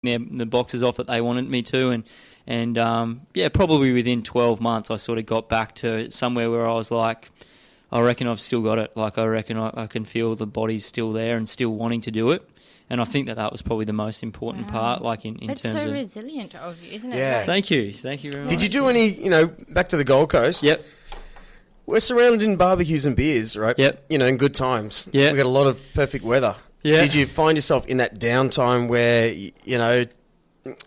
the boxes off that they wanted me to, and probably within 12 months I sort of got back to somewhere where I was like, I reckon I've still got it. Like I reckon I can feel the body's still there and still wanting to do it. And I think that was probably the most important part, like in terms of... That's so resilient of you, isn't it? Yeah. Like, Thank you very much. Did you do any, back to the Gold Coast? Yep. We're surrounded in barbecues and beers, right? Yep. In good times. Yep. We got a lot of perfect weather. Yeah. Did you find yourself in that downtime where,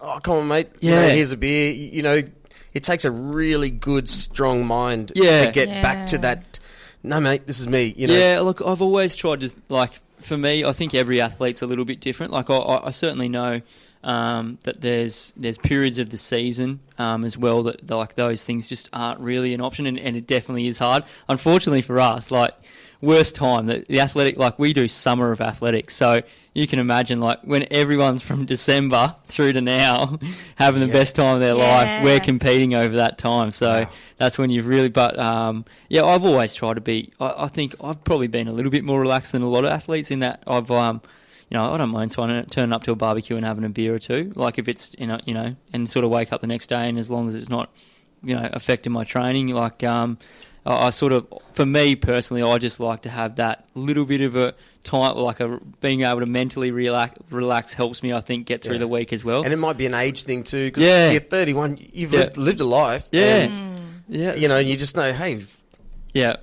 oh, come on, mate, here's a beer, it takes a really good, strong mind to get back to that, no, mate, this is me, Yeah, look, I've always tried to, like, for me, I think every athlete's a little bit different. Like, I certainly know that there's periods of the season as well that, like, those things just aren't really an option, and it definitely is hard. Unfortunately for us, like, worst time, the athletic, like, we do summer of athletics, so you can imagine, like, when everyone's from December through to now having the best time of their life, we're competing over that time, so that's when you've really, but I've always tried to be, I think I've probably been a little bit more relaxed than a lot of athletes in that I've I don't mind turning up to a barbecue and having a beer or two, like if it's and sort of wake up the next day, and as long as it's not affecting my training, like I sort of, for me personally, I just like to have that little bit of a time, like being able to mentally relax helps me, I think, get through the week as well. And it might be an age thing too, because you're 31, you've lived a life. And, you just know, hey, I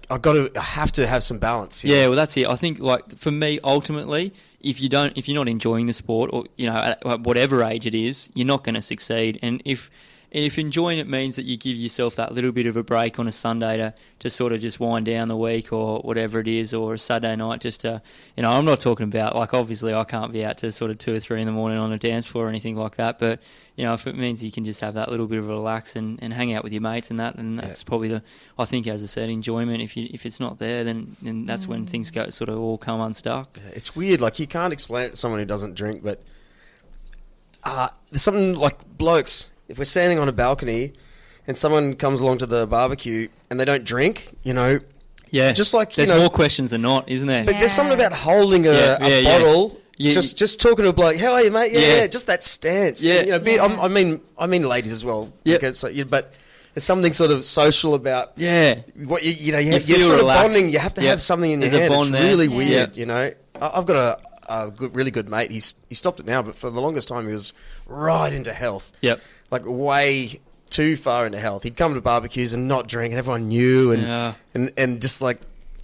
have to have some balance. Yeah, well, that's it. I think, like, for me, ultimately, if you're not enjoying the sport, or at whatever age it is, you're not going to succeed. And if enjoying it means that you give yourself that little bit of a break on a Sunday to sort of just wind down the week or whatever it is, or a Saturday night just to, I'm not talking about, like, obviously I can't be out to sort of 2 or 3 in the morning on a dance floor or anything like that, but, if it means you can just have that little bit of a relax and hang out with your mates and that's probably I think, as I said, enjoyment. If it's not there, then that's when things sort of all come unstuck. Yeah, it's weird, like, you can't explain it to someone who doesn't drink, but there's something like blokes. If we're standing on a balcony and someone comes along to the barbecue and they don't drink, just like, there's more questions than not, isn't there? But there's something about holding a bottle, just talking to a bloke, how are you, mate? Yeah, just that stance. Yeah. I mean ladies as well. Yeah. But there's something sort of social about what you're sort relaxed. of bonding. You have to have something in your hand. It's really weird, I've got a really good mate. He stopped it now, but for the longest time he was right into health. Yep. Like way too far into health. He'd come to barbecues and not drink, and everyone knew, and just like,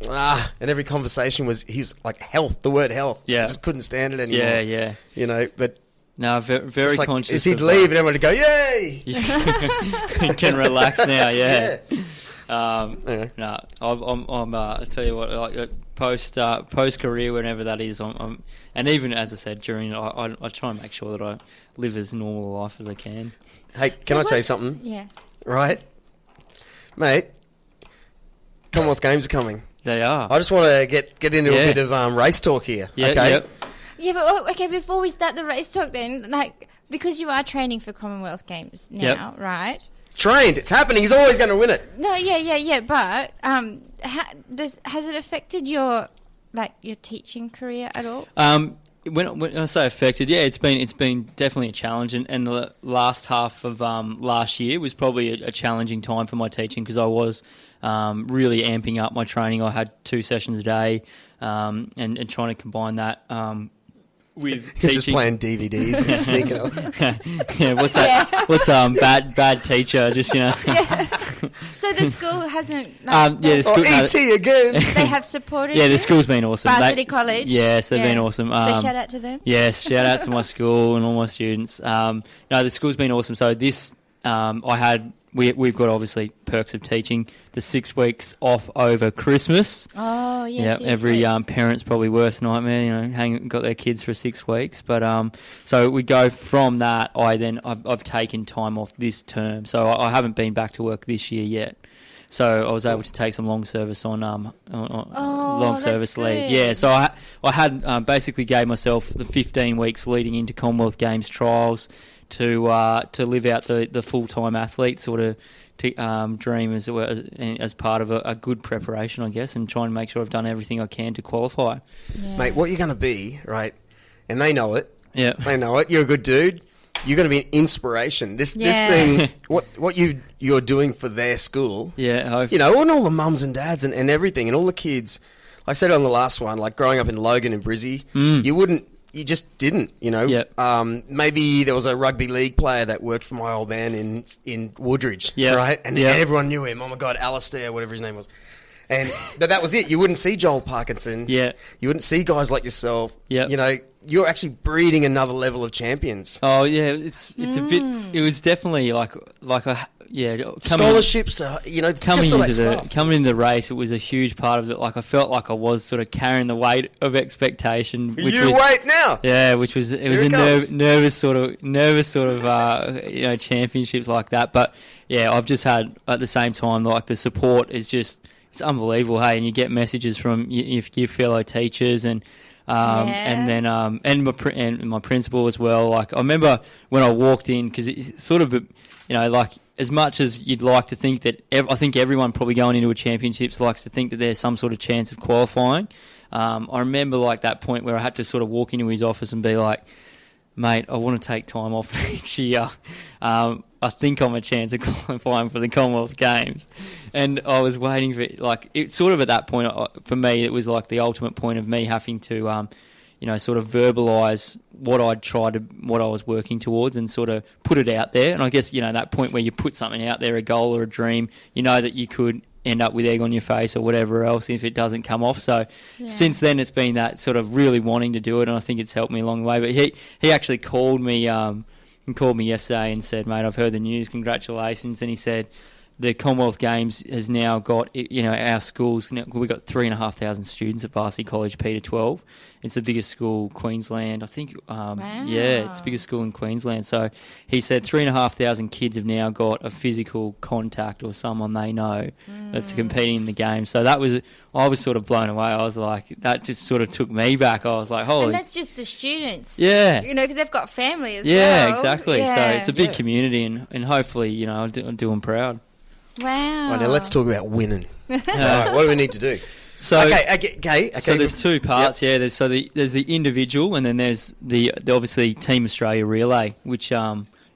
and every conversation was like health, the word health. Yeah. Just couldn't stand it anymore. Yeah. But no, very like, conscious. He'd leave and everyone would go, yay! You can relax now, Yeah. No, I tell you what, like, post career, whenever that is, and even as I said, during, I try and make sure that I live as normal a life as I can. Hey, can I say something? Yeah. Right, mate. Commonwealth Games are coming. They are. I just want to get into a bit of race talk here. Yeah. Okay. Yep. Yeah, but okay. Before we start the race talk, then, like, because you are training for Commonwealth Games now, right? Trained. It's happening. He's always going to win it. No, yeah. But has it affected your teaching career at all? When I say affected, it's been definitely a challenge, and the last half of last year was probably a challenging time for my teaching, because I was really amping up my training. I had 2 sessions a day, and trying to combine that with teaching. Just playing DVDs and sneaking up. What's that? Yeah. What's bad teacher? Just So the school hasn't. The school. ET again. They have supported. Yeah, the school's been awesome. Varsity College. Yes, they've been awesome. So shout out to them. Yes, shout out to my school and all my students. No, the school's been awesome. So this, we've got obviously perks of teaching. The 6 weeks off over Christmas. Oh yes. Yeah, every parent's probably worst nightmare. Got their kids for 6 weeks. But so we go from that. I've taken time off this term, so I haven't been back to work this year yet. So I was able to take some long service on long service leave. Yeah, so I had basically gave myself the 15 weeks leading into Commonwealth Games trials to live out the full-time athlete sort of dream as part of a good preparation, I guess, and try and make sure I've done everything I can to qualify. Yeah. Mate, what you're going to be, right, and they know it. Yeah. They know it. You're a good dude. you're going to be an inspiration. This thing, what you're doing for their school. Yeah, hopefully. You know, and all the mums and dads and everything, and all the kids. I said on the last one, like growing up in Logan and Brizzy, you just didn't, you know. Yep. Maybe there was a rugby league player that worked for my old man in Woodridge, right? And everyone knew him. Oh my God, Alistair, whatever his name was. And that was it. You wouldn't see Joel Parkinson. Yeah. You wouldn't see guys like yourself. Yeah. You know, you're actually breeding another level of champions. Oh yeah, it's a bit. It was definitely like a. Yeah, scholarships, coming into the race, it was a huge part of it. Like I felt like I was sort of carrying the weight of expectation. Wait now. Yeah, which was nervous sort of championships like that. But yeah, I've just had at the same time like the support is just it's unbelievable. Hey, and you get messages from your fellow teachers and then my principal as well. Like I remember when I walked in because it's sort of like. As much as you'd like to think that, I think everyone probably going into a championships likes to think that there's some sort of chance of qualifying. I remember like that point where I had to sort of walk into his office and be like, mate, I want to take time off next year. I think I'm a chance of qualifying for the Commonwealth Games. And I was waiting for, like, it sort of at that point, for me, it was like the ultimate point of me having to, sort of verbalise what I was working towards and sort of put it out there. And I guess, that point where you put something out there, a goal or a dream, that you could end up with egg on your face or whatever else if it doesn't come off. So since then it's been that sort of really wanting to do it, and I think it's helped me along the way. But he actually called me yesterday and said, mate, I've heard the news, congratulations. And he said, the Commonwealth Games has now got, our schools, we've got 3,500 students at Varsity College P to 12. It's the biggest school Queensland, I think. Wow. Yeah, it's the biggest school in Queensland. So he said 3,500 kids have now got a physical contact or someone they know that's competing in the game. So I was sort of blown away. I was like, that just sort of took me back. I was like, holy. And that's just the students. Yeah. Because they've got family as well. Yeah, exactly. Yeah. So it's a big community and hopefully, I'll do them proud. Wow. Right, now let's talk about winning. All right, what do we need to do? So, okay. So there's two parts, There's the individual, and then there's the obviously Team Australia relay, which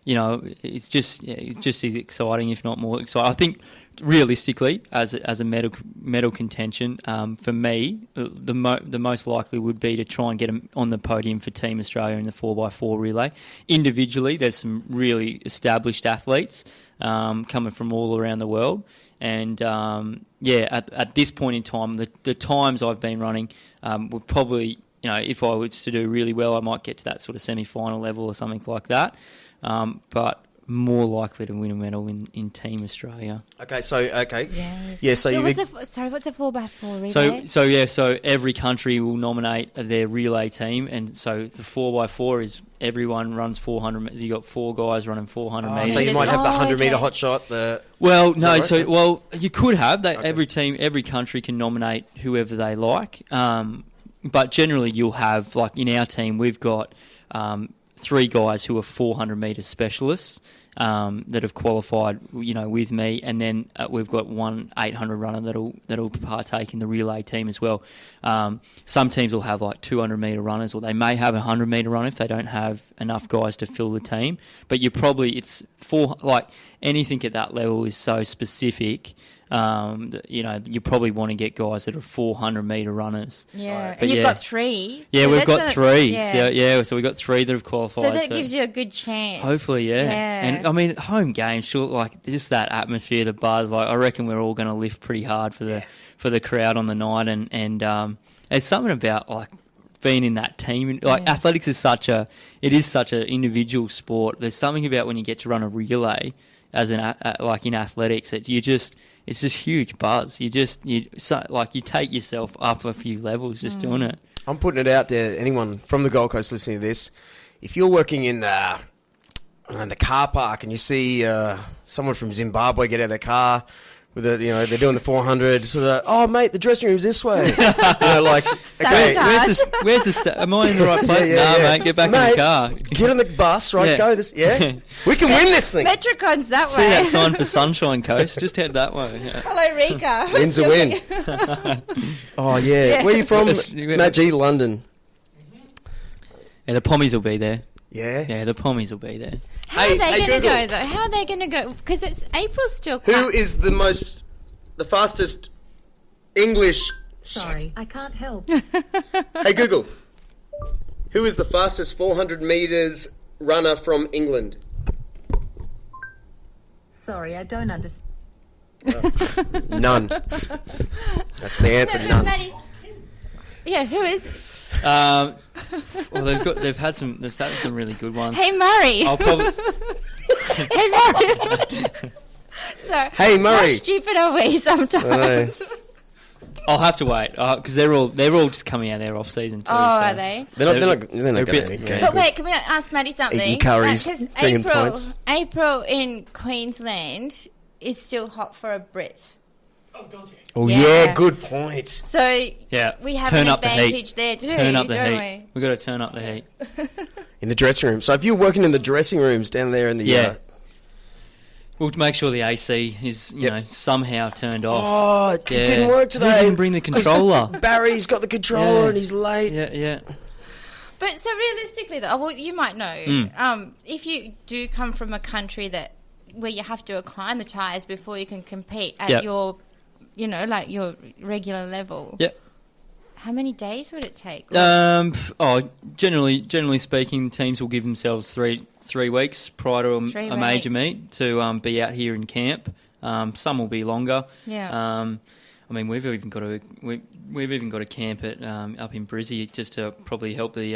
it's just as exciting, if not more exciting. I think realistically, as a medal contention, for me, the most likely would be to try and get them on the podium for Team Australia in the 4x4 relay. Individually, there's some really established athletes coming from all around the world. And, at this point in time, the times I've been running would probably, if I was to do really well, I might get to that sort of semi-final level or something like that. But more likely to win a medal in Team Australia. Okay, so what's a 4x4 relay? So every country will nominate their relay team, and so the 4x4 is everyone runs 400 meters. You got four guys running 400 meters. So you might have the 100-meter hot shot. You could have that. Okay. Every country can nominate whoever they like, but generally you'll have, like in our team, we've got 3 guys who are 400 meter specialists. That have qualified, with me, and then we've got one 800 runner that'll partake in the relay team as well. Some teams will have like 200 meter runners, or they may have a 100 meter runner if they don't have enough guys to fill the team. But anything at that level is so specific. You probably want to get guys that are 400 meter runners. Yeah, and you've got 3. Yeah, so we've got 3. Yeah. So we've got 3 that have qualified. So that gives you a good chance. Hopefully, yeah. And I mean, home games, sure, like just that atmosphere, the buzz. Like I reckon we're all going to lift pretty hard for the crowd on the night, and there's something about like being in that team. Like athletics is such an individual sport. There's something about when you get to run a relay as like in athletics that it's just huge buzz. You take yourself up a few levels just doing it. I'm putting it out there. Anyone from the Gold Coast listening to this, if you're working in the car park and you see someone from Zimbabwe get out of their car with they're doing the 400, sort of, oh mate, the dressing room's this way. Okay, where's the am I in the right place? Mate, get back in the car. Get on the bus, right? Go this. Yeah, we can win this thing. Metricon's that way. See that sign for Sunshine Coast? Just head that way. Yeah. Hello, Rika. Win's a win. Oh yeah. Where are you from? MattG, London. Yeah, the Pommies will be there. Yeah, the Pommies will be there. How are they going to go, though? How are they going to go? Because April's still quite... Who is the fastest English... Sorry, I can't help. Hey, Google. Who is the fastest 400 metres runner from England? Sorry, I don't understand. None. That's the answer, none. Maddie. Yeah, who is... Well, they've had some really good ones. Hey, Murray. I'll probably... Hey, Murray. So, Hey, Murray. How stupid are we sometimes? I'll have to wait because they're all just coming out of their off season too. Oh, so. are they? They're not going to yeah. But wait, can we ask Maddie something? Eating curries, drinking pints. April in Queensland is still hot for a Brit. Oh, God, Oh, yeah, good point. So we have turn an up advantage there too, turn up the don't heat. We've got to turn up the heat. In the dressing room. So if you're working in the dressing rooms down there in the... We'll make sure the AC is, somehow turned off. Oh, it didn't work today. He didn't bring the controller. Barry's got the controller and he's late. Yeah. But so realistically, though, well, you might know, if you do come from a country where you have to acclimatise before you can compete at your, your regular level. Yep. How many days would it take? Generally speaking, teams will give themselves three weeks prior to a major meet to be out here in camp. Some will be longer. Yeah. We've even got a camp at up in Brizzy just to probably help the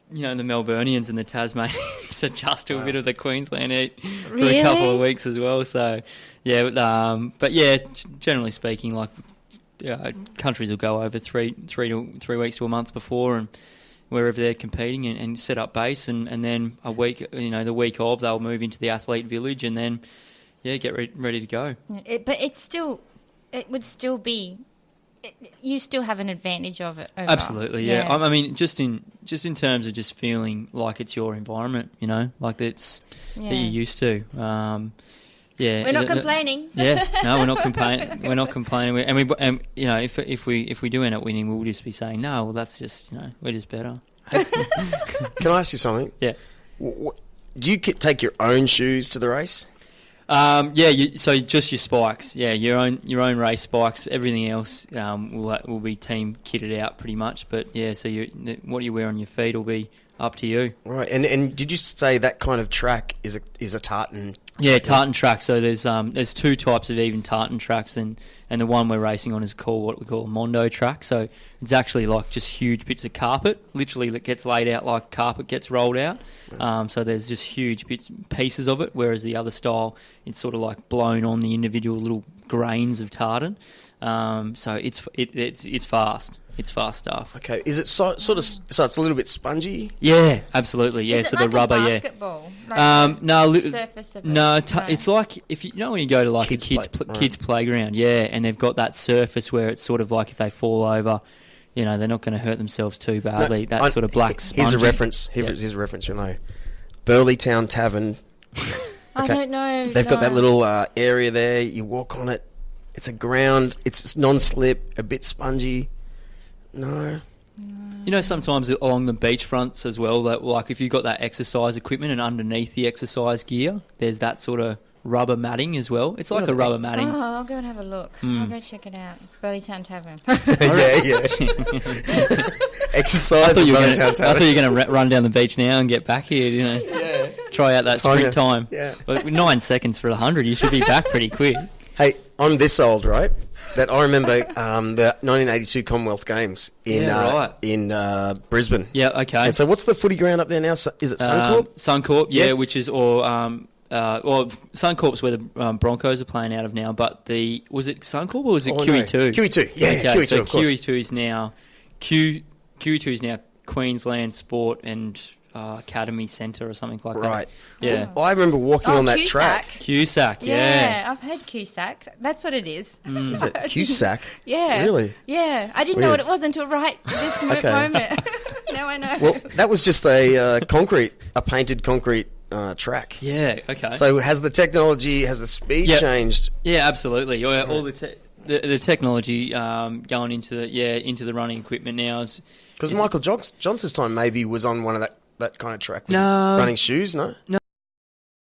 the Melburnians and the Tasmanians adjust to a bit of the Queensland heat for a couple of weeks as well. So generally speaking, countries will go over three weeks to a month before and wherever they're competing and set up base and then a week, the week of, they'll move into the athlete village and then, get ready to go. But it would still be, you still have an advantage of it. Overall. Absolutely, yeah. I mean, just in terms of just feeling like it's your environment, like that you're used to. We're not complaining. No, we're not complaining. We're not complaining. If we do end up winning, we'll just be saying, no, well, that's just we're just better. Can I ask you something? Yeah. Do you take your own shoes to the race? So just your spikes. Yeah, your own race spikes. Everything else will be team kitted out pretty much. But so what you wear on your feet will be up to you. Right. And did you say that kind of track is a tartan? Yeah, tartan track. So there's two types of even tartan tracks, and the one we're racing on is called what we call a Mondo track. So it's actually like just huge bits of carpet, literally that gets laid out like carpet gets rolled out. So there's just huge pieces of it, whereas the other style, it's sort of like blown on the individual little grains of tartan. So it's fast. It's fast stuff. Okay, is it so it's a little bit spongy? Yeah, absolutely. Yeah, is so it like the rubber, a basketball? Surface of it? It's like if when you go to like kids kids playground, and they've got that surface where it's sort of like if they fall over, they're not going to hurt themselves too badly. Sort of black sponge. Here's a reference. Here's a reference. Burleytown Tavern. I don't know. They've got that little area there. You walk on it. It's a ground. It's non-slip, a bit spongy. No. Sometimes along the beach fronts as well, that like if you've got that exercise equipment and underneath the exercise gear, there's that sort of rubber matting as well. It's like a rubber matting. Oh, I'll go and have a look. I'll go check it out. Burleytown Tavern. yeah. Exercise at Burleytown Tavern. I thought you were going to run down the beach now and get back here, Yeah. Try out that sprint time. Yeah. But with 9 seconds for 100, you should be back pretty quick. Hey, I'm this old, right? That I remember the 1982 Commonwealth Games in Brisbane. Yeah, okay. And so what's the footy ground up there now? Is it Suncorp? Suncorp, which is Suncorp's where the Broncos are playing out of now. But was it Suncorp or was it QE2? No. QE2, yeah, okay, QE2. So of course. QE2 is now QE2 is now Queensland Sport and Academy Centre or something like that. Right. Yeah. I remember walking on that track. Cusack, yeah. I've heard Cusack. That's what it is. Is it Cusack? Yeah. Really? Yeah. I didn't know what it was until this moment. Now I know. Well, that was just a painted concrete track. Yeah, okay. So has the speed changed? Yeah, absolutely. All the technology going into the running equipment now is... Because Michael Johnson's time maybe was on one of that kind of track with No. running shoes? No. No,